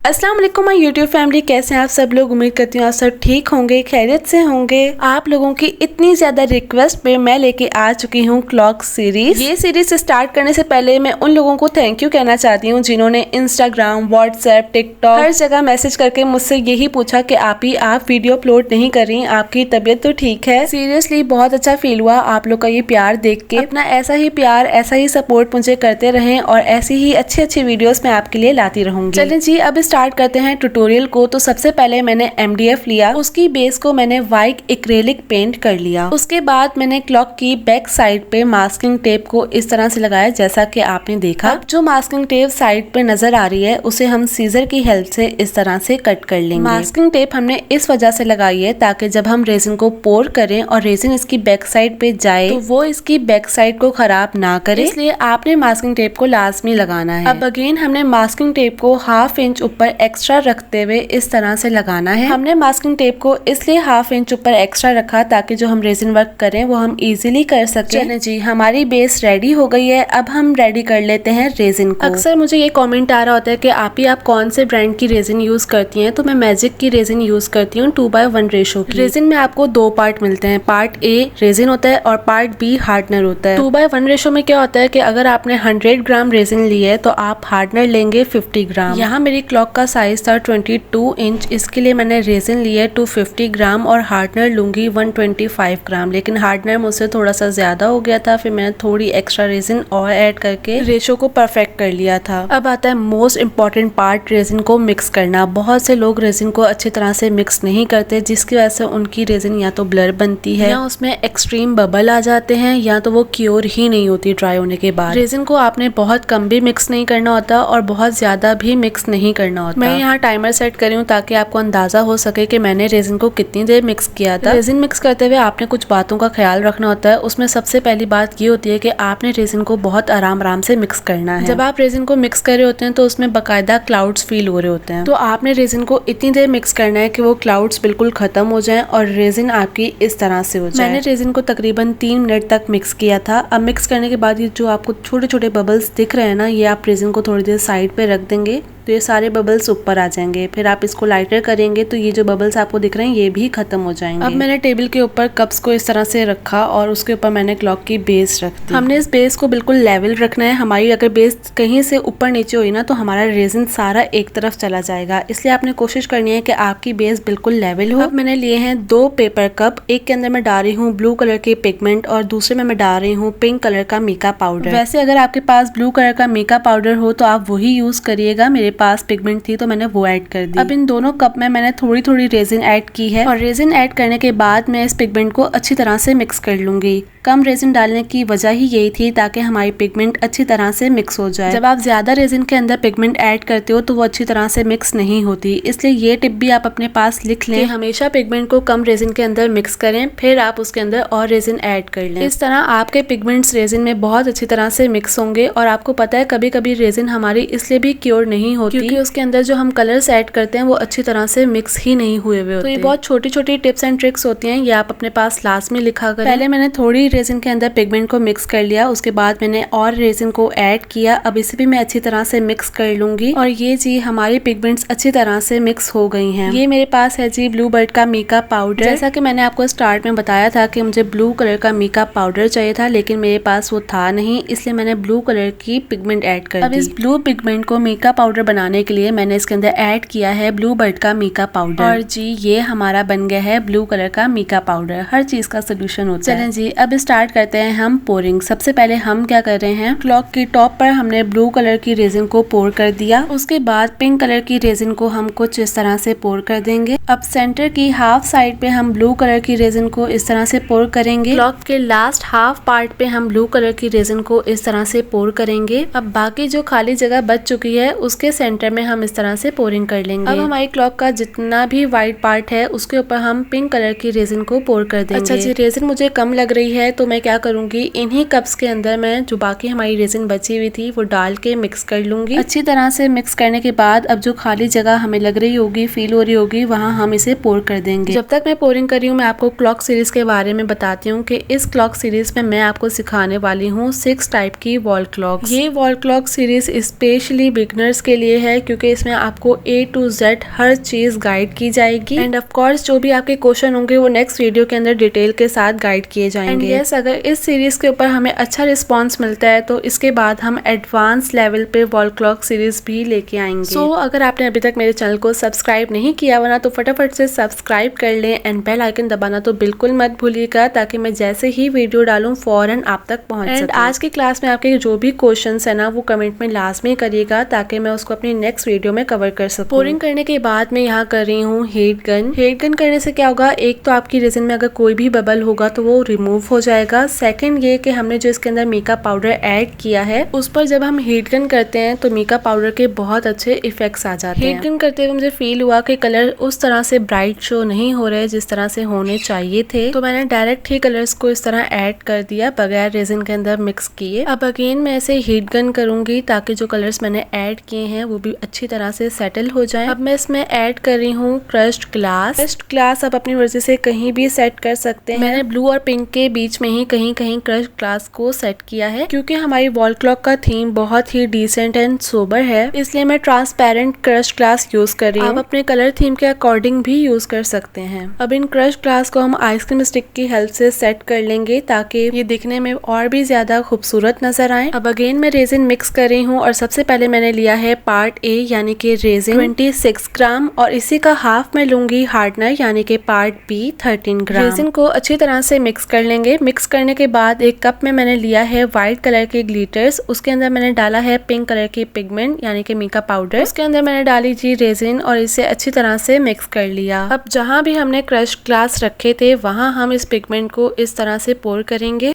अस्सलाम वालेकुम my YouTube family, कैसे हैं आप सब लोग। उम्मीद करती हूँ आप सब ठीक होंगे, खैरियत से होंगे। आप लोगों की इतनी ज्यादा रिक्वेस्ट पे मैं लेके आ चुकी हूँ क्लॉक सीरीज। ये सीरीज स्टार्ट करने से पहले मैं उन लोगों को थैंक यू कहना चाहती हूँ जिन्होंने इंस्टाग्राम, व्हाट्सएप, टिकटॉक हर जगह मैसेज करके मुझसे यही पूछा कि आप वीडियो अपलोड नहीं कर रही, आपकी तबीयत तो ठीक है। सीरियसली बहुत अच्छा फील हुआ आप लोग का ये प्यार देख के। अपना ऐसा ही प्यार, ऐसा ही सपोर्ट मुझे करते रहें और ऐसी ही अच्छी अच्छी वीडियोस मैं आपके लिए लाती रहूंगी। चलिए जी अब स्टार्ट करते हैं ट्यूटोरियल को। तो सबसे पहले मैंने MDF लिया, उसकी बेस को मैंने व्हाइट एक्रेलिक पेंट कर लिया। उसके बाद मैंने क्लॉक की बैक साइड पे मास्किंग टेप को इस तरह से लगाया जैसा कि आपने देखा। अब जो मास्किंग टेप साइड पे नजर आ रही है उसे हम सीजर की हेल्प से इस तरह से कट कर लेंगे। मास्किंग टेप हमने इस वजह से लगाई है ताकि जब हम रेजिन को पोर करें और रेजिन इसकी बैक साइड पे जाए तो वो इसकी बैक साइड को खराब ना करे, इसलिए आपने मास्किंग टेप को लाजमी लगाना है। अब अगेन हमने मास्किंग टेप को ½ इंच ऊपर एक्स्ट्रा रखते हुए इस तरह से लगाना है। हमने मास्किंग टेप को इसलिए ½ इंच ऊपर एक्स्ट्रा रखा ताकि जो हम रेजिन वर्क करें वो हम इजीली कर सकें। चलें जी, हमारी बेस रेडी हो गई है। अब हम रेडी कर लेते हैं रेजिन को। अक्सर मुझे ये कमेंट आ रहा होता है कि आप कौन से ब्रांड की रेजिन यूज करती हैं, तो मैं मैजिक की रेजिन यूज करती हूँ 2:1 रेशो की। रेजिन में आपको 2 पार्ट मिलते हैं, पार्ट A रेजिन होता है और पार्ट B हार्डनर होता है। 2:1 रेशो में क्या होता है कि अगर आपने 100 ग्राम रेजिन ली है तो आप हार्डनर लेंगे 50 ग्राम। यहाँ मेरी क्लॉक का साइज था 22 इंच, इसके लिए मैंने रेजिन लिया 250 ग्राम और हार्डनर लूंगी 125 ग्राम। लेकिन हार्डनर मुझसे थोड़ा सा ज्यादा हो गया था, फिर मैंने थोड़ी एक्स्ट्रा रेजिन और ऐड करके रेशो को परफेक्ट कर लिया था। अब आता है मोस्ट इम्पॉर्टेंट पार्ट, रेजिन को मिक्स करना। बहुत से लोग रेजिन को अच्छी तरह से मिक्स नहीं करते जिसकी वजह से उनकी रेजिन या तो ब्लर बनती है या उसमें एक्सट्रीम बबल आ जाते हैं या तो वो क्योर ही नहीं होती ड्राई होने के बाद। रेजिन को आपने बहुत कम भी मिक्स नहीं करना होता और बहुत ज्यादा भी मिक्स नहीं करना होता। मैं यहाँ टाइमर सेट करी हूँ ताकि आपको अंदाजा हो सके कि मैंने रेजिन को कितनी देर मिक्स किया था। रेजिन मिक्स करते हुए आपने कुछ बातों का ख्याल रखना होता है। उसमें सबसे पहली बात ये होती है कि आपने रेजिन को बहुत आराम से मिक्स करना है। जब आप रेजिन को मिक्स कर रहे होते हैं तो उसमें बाकायदा क्लाउड्स फील हो रहे होते हैं, तो आपने रेजिन को इतनी देर मिक्स करना है कि वो क्लाउड्स बिल्कुल खत्म हो जाएं और रेजिन आपकी इस तरह से हो जाए। मैंने रेजिन को तकरीबन 3 मिनट तक मिक्स किया था। अब मिक्स करने के बाद ये जो आपको छोटे छोटे बबल्स दिख रहे हैं ना, ये आप रेजिन को थोड़ी देर साइड पे रख देंगे तो ये सारे बबल्स ऊपर आ जाएंगे। फिर आप इसको लाइटर करेंगे तो ये जो बबल्स आपको दिख रहे हैं ये भी खत्म हो जाएंगे। अब मैंने टेबल के ऊपर कप्स को इस तरह से रखा और उसके ऊपर मैंने क्लॉक की बेस रख दी। हमने इस बेस को बिल्कुल लेवल रखना है। हमारी अगर बेस कहीं से ऊपर नीचे हुई ना तो हमारा रेजिन सारा एक तरफ चला जाएगा, इसलिए आपने कोशिश करनी है कि आपकी बेस बिल्कुल लेवल हो। अब मैंने लिए हैं 2 पेपर कप, एक के अंदर मैं डाल रही हूँ ब्लू कलर के पिगमेंट और दूसरे में मैं डाल रही हूँ पिंक कलर का मीका पाउडर। वैसे अगर आपके पास ब्लू कलर का मीका पाउडर हो तो आप वही यूज करिएगा, मेरे पास पिगमेंट थी तो मैंने वो ऐड कर दी। अब इन दोनों कप में मैंने थोड़ी थोड़ी रेजिन ऐड की है और रेजिन ऐड करने के बाद मैं इस पिगमेंट को अच्छी तरह से मिक्स कर लूंगी। कम रेजिन डालने की वजह ही यही थी ताकि हमारी पिगमेंट अच्छी तरह से मिक्स हो जाए। जब आप ज्यादा रेजिन के अंदर पिगमेंट ऐड करते हो तो वो अच्छी तरह से मिक्स नहीं होती, इसलिए ये टिप भी आप अपने पास लिख लें। हमेशा पिगमेंट को कम रेजिन के अंदर मिक्स करें, फिर आप उसके अंदर और रेजिन ऐड कर लें। इस तरह आपके पिगमेंट्स रेजिन में बहुत अच्छी तरह से मिक्स होंगे। और आपको पता है कभी कभी रेजिन हमारी इसलिए भी क्योर नहीं होती क्योंकि उसके अंदर जो हम कलर्स ऐड करते हैं वो अच्छी तरह से मिक्स ही नहीं हुए हुए होते। तो ये बहुत छोटी छोटी टिप्स एंड ट्रिक्स होती हैं, ये आप अपने पास लास्ट में लिखा करें। पहले मैंने थोड़ी रेजिन के अंदर पिगमेंट को मिक्स कर लिया, उसके बाद मैंने और रेजिन को ऐड किया। अब इसे भी मैं अच्छी तरह से मिक्स कर लूंगी और ये जी हमारी पिगमेंट्स अच्छी तरह से मिक्स हो गई हैं। ये मेरे पास है जी ब्लू बर्ड का मीका पाउडर। जैसा कि मैंने आपको स्टार्ट में बताया था कि मुझे ब्लू कलर का मीका पाउडर चाहिए था, लेकिन मेरे पास वो था नहीं, इसलिए मैंने ब्लू कलर की पिगमेंट ऐड कर दी। अब इस ब्लू पिगमेंट को मीका पाउडर बनाने के लिए मैंने इसके अंदर ऐड किया है ब्लू बर्ड का मीका पाउडर और जी ये हमारा बन गया है ब्लू कलर का मीका पाउडर। हर चीज का सोल्यूशन होता है। चलें जी अब स्टार्ट करते हैं हम पोरिंग। सबसे पहले हम क्या कर रहे हैं, क्लॉक की टॉप पर हमने ब्लू कलर की रेजिन को पोर कर दिया। उसके बाद पिंक कलर की रेजिन को हम कुछ इस तरह से पोर कर देंगे। अब सेंटर की हाफ साइड पे हम ब्लू कलर की रेजिन को इस तरह से पोर करेंगे। क्लॉक के लास्ट हाफ पार्ट पे हम ब्लू कलर की रेजिन को इस तरह से पोर करेंगे। अब बाकी जो खाली जगह बच चुकी है उसके सेंटर में हम इस तरह से पोरिंग कर लेंगे। अब हमारी क्लॉक का जितना भी व्हाइट पार्ट है उसके ऊपर हम पिंक कलर की रेजिन को पोर कर देंगे। अच्छा जी, रेजिन मुझे कम लग रही है है तो मैं क्या करूंगी, इन्हीं कप्स के अंदर मैं जो बाकी हमारी रेजिन बची हुई थी वो डाल के मिक्स कर लूंगी। अच्छी तरह से मिक्स करने के बाद अब जो खाली जगह हमें लग रही होगी, फील हो रही होगी, वहाँ हम इसे पोर कर देंगे। जब तक मैं पोरिंग कर रही हूँ मैं आपको क्लॉक सीरीज के बारे में बताती हूँ कि इस क्लॉक सीरीज में मैं आपको सिखाने वाली हूँ 6 टाइप की वॉल क्लॉक। ये wall clock series specially beginners के लिए है क्योंकि इसमें आपको A to Z हर चीज गाइड की जाएगी एंड ऑफ कोर्स जो भी आपके क्वेश्चन होंगे वो नेक्स्ट वीडियो के अंदर डिटेल के साथ गाइड किए जाएंगे। एंड यस, अगर इस सीरीज के ऊपर हमें अच्छा रिस्पांस मिलता है तो इसके बाद हम एडवांस लेवल पे वॉल क्लॉक सीरीज भी लेके आएंगे। सो अगर आपने अभी तक मेरे चैनल को सब्सक्राइब नहीं किया हुआ ना तो फटाफट से सब्सक्राइब कर लें एंड बेल आइकन दबाना तो बिल्कुल मत भूलिएगा ताकि मैं जैसे ही वीडियो डालूं फौरन आप तक पहुंच सके। एंड आज की क्लास में आपके जो भी क्वेश्चन है ना वो कमेंट में लाजमी करिएगा ताकि मैं उसको अपनी नेक्स्ट वीडियो में कवर कर सकूं। पोरिंग करने के बाद मैं यहाँ कर रही हूँ हीट गन। हीट गन करने से क्या होगा, एक तो आपकी रेजिन में अगर कोई भी बबल होगा तो वो रिमूव हो जाएगा। सेकंड ये कि हमने जो इसके अंदर मीका पाउडर ऐड किया है उस पर जब हम हीट गन करते हैं तो मीका पाउडर के बहुत अच्छे इफेक्ट्स आ जाते हैं। हीट गन करते हुए मुझे फील हुआ कि कलर उस तरह से ब्राइट शो नहीं हो रहे जिस तरह से होने चाहिए थे, तो मैंने डायरेक्ट ही कलर्स को इस तरह ऐड कर दिया बगैर रेजिन के अंदर मिक्स किए। अब अगेन मैं इसे हीट गन करूंगी ताकि जो कलर्स मैंने ऐड किए हैं वो भी अच्छी तरह से सेटल हो जाए। अब मैं इसमें ऐड कर रही हूँ क्रश्ड ग्लास। क्रश्ड ग्लास आप अपनी मर्जी से कहीं भी सेट कर सकते हैं। मैंने ब्लू और पिंक के बीच में ही कहीं कहीं क्रश्ड ग्लास को सेट किया है क्योंकि हमारी वॉल क्लॉक का थीम बहुत ही डिसेंट एंड सोबर है, इसलिए मैं ट्रांसपेरेंट क्रश्ड ग्लास यूज कर रही हूँ। आप अपने कलर थीम के अकॉर्डिंग भी यूज कर सकते हैं। अब इन क्रश्ड ग्लास को हम आइसक्रीम स्टिक की हेल्प से सेट कर लेंगे ताकि ये दिखने में और भी ज्यादा खूबसूरत नजर आए। अब अगेन मैं रेजिन मिक्स कर रही हूँ और सबसे पहले मैंने लिया है पार्ट A यानी कि रेजिन 26 ग्राम और इसी का हाफ में लूंगी हार्डनर यानी कि पार्ट B 13 ग्राम। रेजिन को अच्छी तरह से मिक्स कर लेंगे। मिक्स करने के बाद एक कप में मैंने लिया है व्हाइट कलर के ग्लिटर्स, उसके अंदर मैंने डाला है पिंक कलर की पिगमेंट यानी कि मीका पाउडर, उसके अंदर मैंने डाली थी रेजिन और इसे अच्छी तरह से मिक्स कर लिया। अब जहाँ भी हमने क्रश ग्लास रखे थे वहाँ हम इस पिगमेंट को इस तरह से पोर करेंगे।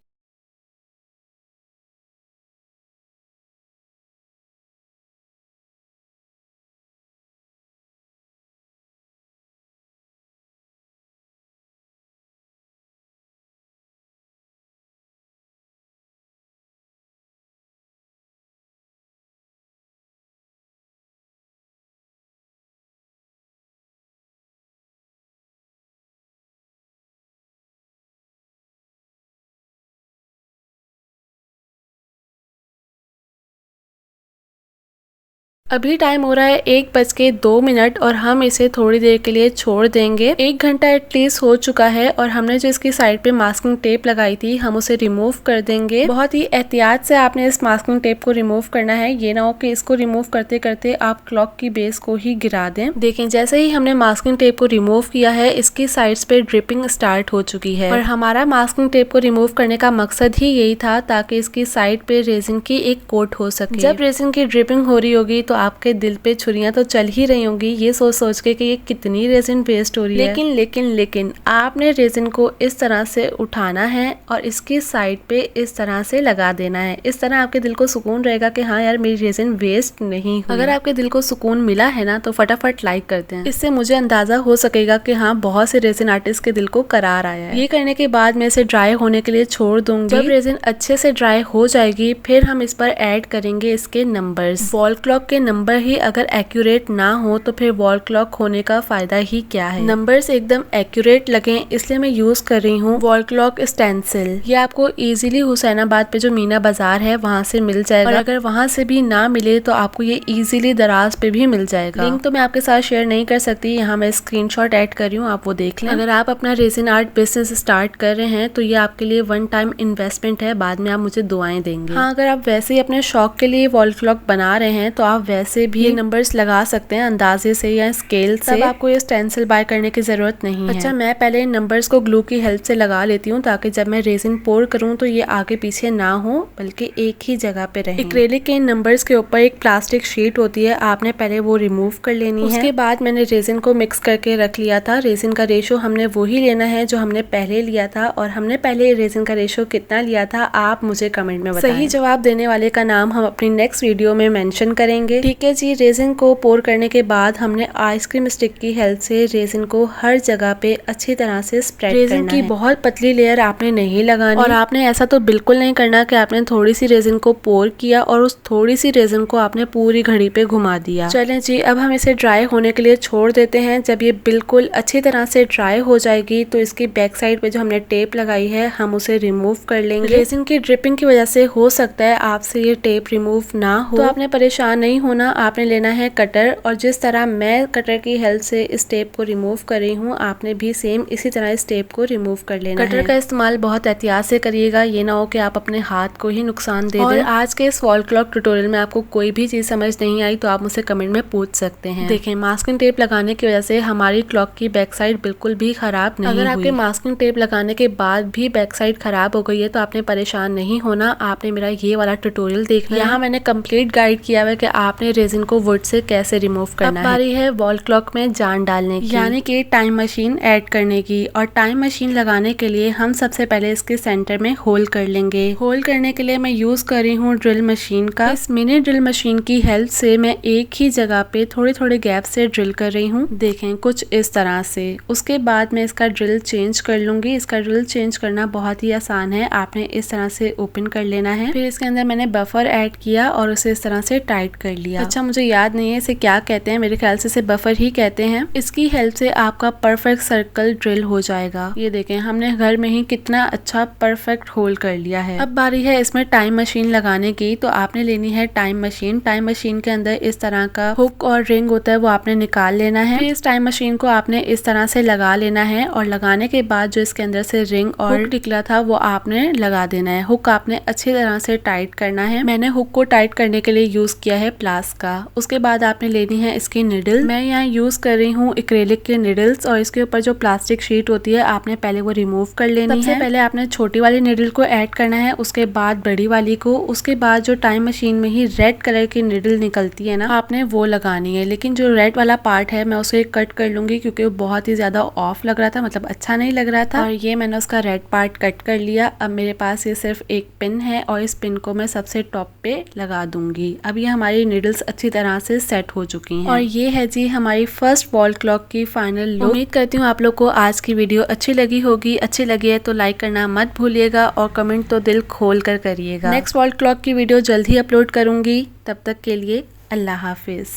अभी टाइम हो रहा है 1:02 और हम इसे थोड़ी देर के लिए छोड़ देंगे। 1 घंटा एटलीस्ट हो चुका है और हमने जो इसकी साइड पे मास्किंग टेप लगाई थी हम उसे रिमूव कर देंगे। बहुत ही एहतियात से आपने इस मास्किंग टेप को रिमूव करना है, ये ना हो कि इसको रिमूव करते करते आप क्लॉक की बेस को ही गिरा दें। देखें जैसे ही हमने मास्किंग टेप को रिमूव किया है इसकी साइड्स पे ड्रिपिंग स्टार्ट हो चुकी है और हमारा मास्किंग टेप को रिमूव करने का मकसद ही यही था ताकि इसकी साइड पे रेजिन की एक कोट हो सके। जब रेजिन की ड्रिपिंग हो रही होगी तो आपके दिल पे छुरियां तो चल ही रही होंगी ये सोच सोच के कि ये कितनी रेजिन वेस्ट हो रही है। लेकिन आपने रेजिन को इस तरह से उठाना है और इसकी साइड पे इस तरह से लगा देना है। इस तरह आपके दिल को सुकून रहेगा कि हाँ यार मेरी रेजिन वेस्ट नहीं हुई। अगर आपके दिल को सुकून मिला है ना तो फटाफट लाइक करते हैं, इससे मुझे अंदाजा हो सकेगा कि हाँ बहुत से रेजिन आर्टिस्ट के दिल को करार आया है। ये करने के बाद मैं इसे ड्राई होने के लिए छोड़ दूंगी। जब रेजिन अच्छे से ड्राई हो जाएगी फिर हम इस पर ऐड करेंगे इसके नंबर्स। वॉल क्लॉक के नंबर ही अगर एक्यूरेट ना हो तो फिर वॉल क्लॉक होने का फायदा ही क्या है। नंबर्स एकदम एक्यूरेट लगे इसलिए मैं यूज कर रही हूँ वॉल क्लॉक स्टेंसिल। ये आपको इजीली हुसैनाबाद पे जो मीना बाजार है वहाँ से मिल जाएगा और अगर वहाँ से भी ना मिले तो आपको ये इजीली दराज पे भी मिल जाएगा। लिंक तो मैं आपके साथ शेयर नहीं कर सकती, यहाँ मैं स्क्रीनशॉट ऐड कर रही हूँ, आप वो देख लें। अगर आप अपना रेजिन आर्ट बिजनेस स्टार्ट कर रहे हैं तो ये आपके लिए वन टाइम इन्वेस्टमेंट है, बाद में आप मुझे दुआएं देंगे। हाँ, अगर आप वैसे ही अपने शौक के लिए वॉल क्लॉक बना रहे हैं तो आप वैसे भी नंबर्स लगा सकते हैं अंदाजे से या स्केल से। आपको ये स्टेंसिल बाय करने की जरूरत नहीं है। अच्छा, मैं पहले इन नंबर्स को ग्लू की हेल्प से लगा लेती हूँ ताकि जब मैं रेजिन पोर करूँ तो ये आगे पीछे ना हो बल्कि एक ही जगह पे रहे। एक्रेलिक के इन नंबर्स के ऊपर एक प्लास्टिक शीट होती है, आपने पहले वो रिमूव कर लेनी है। उसके बाद मैंने रेजिन को मिक्स करके रख लिया था। रेजिन का रेशो हमने वही लेना है जो हमने पहले लिया था और हमने पहले रेजिन का रेशो कितना लिया था आप मुझे कमेंट में बताएं। सही जवाब देने वाले का नाम हम अपनी नेक्स्ट वीडियो में मेंशन करेंगे। ठीक है जी, रेजिन को पोर करने के बाद हमने आइसक्रीम स्टिक की हेल्प से रेजिन को हर जगह पे अच्छी तरह से स्प्रेड करना है। रेजिन की बहुत पतली लेयर आपने नहीं लगानी और आपने ऐसा तो बिल्कुल नहीं करना कि आपने थोड़ी सी रेजिन को पोर किया और उस थोड़ी सी रेजिन को आपने पूरी घड़ी पे घुमा दिया। चलें जी, अब हम इसे ड्राई होने के लिए छोड़ देते हैं। जब ये बिल्कुल अच्छी तरह से ड्राई हो जाएगी तो इसकी बैक साइड पे जो हमने टेप लगाई है हम उसे रिमूव कर लेंगे। रेजिन की ड्रिपिंग की वजह से हो सकता है आपसे ये टेप रिमूव ना हो, तो आपने परेशान नहीं होना। आपने लेना है कटर और जिस तरह मैं कटर की हेल्प से इस टेप को रिमूव कर रही हूँ आपने भी सेम इसी तरह इस टेप को रिमूव कर लेना है। कटर का इस्तेमाल बहुत एहतियात से करिएगा, ये ना हो कि आप अपने हाथ को ही नुकसान दे दें। आज के इस वॉल क्लॉक ट्यूटोरियल में आपको कोई भी चीज समझ नहीं आई तो आप मुझसे कमेंट में पूछ सकते हैं। देखें, मास्किंग टेप लगाने की वजह से हमारी क्लॉक की बैक साइड बिल्कुल भी खराब नहीं हुई। अगर आपके मास्किंग टेप लगाने के बाद भी बैक साइड खराब हो गई है तो आपने परेशान नहीं होना, आपने मेरा ये वाला ट्यूटोरियल देखना। यहाँ मैंने कंप्लीट गाइड किया हुआ है कि आपने रेजिन को वुड से कैसे रिमूव करना है। अब बारी है वॉल क्लॉक में जान डालने की, यानी कि टाइम मशीन ऐड करने की। और टाइम मशीन लगाने के लिए हम सबसे पहले इसके सेंटर में होल कर लेंगे। होल करने के लिए मैं यूज कर रही हूँ ड्रिल मशीन का। इस मिनी ड्रिल मशीन की हेल्प से मैं एक ही जगह पे थोड़े थोड़े गैप से ड्रिल कर रही हूँ। देखें, कुछ इस तरह से। उसके बाद मैं इसका ड्रिल चेंज कर लूंगी। इसका ड्रिल चेंज करना बहुत ही आसान है, आपने इस तरह से ओपन कर लेना है। फिर इसके अंदर मैंने बफर ऐड किया और उसे इस तरह से टाइट कर लिया। अच्छा, मुझे याद नहीं है इसे क्या कहते हैं, मेरे ख्याल से इसे बफर ही कहते हैं। इसकी हेल्प से आपका परफेक्ट सर्कल ड्रिल हो जाएगा। ये देखें, हमने घर में ही कितना अच्छा परफेक्ट होल कर लिया है। अब बारी है इसमें टाइम मशीन लगाने की, तो आपने लेनी है टाइम मशीन। टाइम मशीन के अंदर इस तरह का हुक और रिंग होता है, वो आपने निकाल लेना है। फिर इस टाइम मशीन को आपने इस तरह से लगा लेना है और लगाने के बाद जो इसके अंदर से रिंग और हुक निकला था वो आपने लगा देना है। हुक आपने अच्छी तरह से टाइट करना है। मैंने हुक को टाइट करने के लिए यूज किया है प्लास का। उसके बाद आपने लेनी है इसकी निडल। मैं यहाँ यूज कर रही हूँ एक्रेलिक के निडल्स और इसके ऊपर जो प्लास्टिक शीट होती है आपने पहले वो रिमूव कर लेनी है। सबसे पहले आपने छोटी वाली निडल को ऐड करना है, उसके बाद बड़ी वाली को, उसके बाद जो टाइम मशीन में ही रेड कलर की निडल निकलती है ना आपने वो लगानी है। लेकिन जो रेड वाला पार्ट है मैं उसे कट कर लूंगी क्योंकि वो बहुत ही ज्यादा ऑफ लग रहा था, मतलब अच्छा नहीं लग रहा था। और ये मैंने उसका रेड पार्ट कट कर लिया। अब मेरे पास ये सिर्फ एक पिन है और इस पिन को मैं सबसे टॉप पे लगा दूंगी। अब ये हमारी निडल्स अच्छी तरह से सेट हो चुकी हैं। और ये है जी हमारी फर्स्ट वॉल क्लॉक की फाइनल लुक। उम्मीद करती हूँ आप लोग को आज की वीडियो अच्छी लगी होगी। अच्छी लगी है तो लाइक करना मत भूलिएगा और कमेंट तो दिल खोल कर करिएगा। नेक्स्ट वॉल क्लॉक की वीडियो जल्द ही अपलोड करूंगी, तब तक के लिए अल्लाह हाफिज।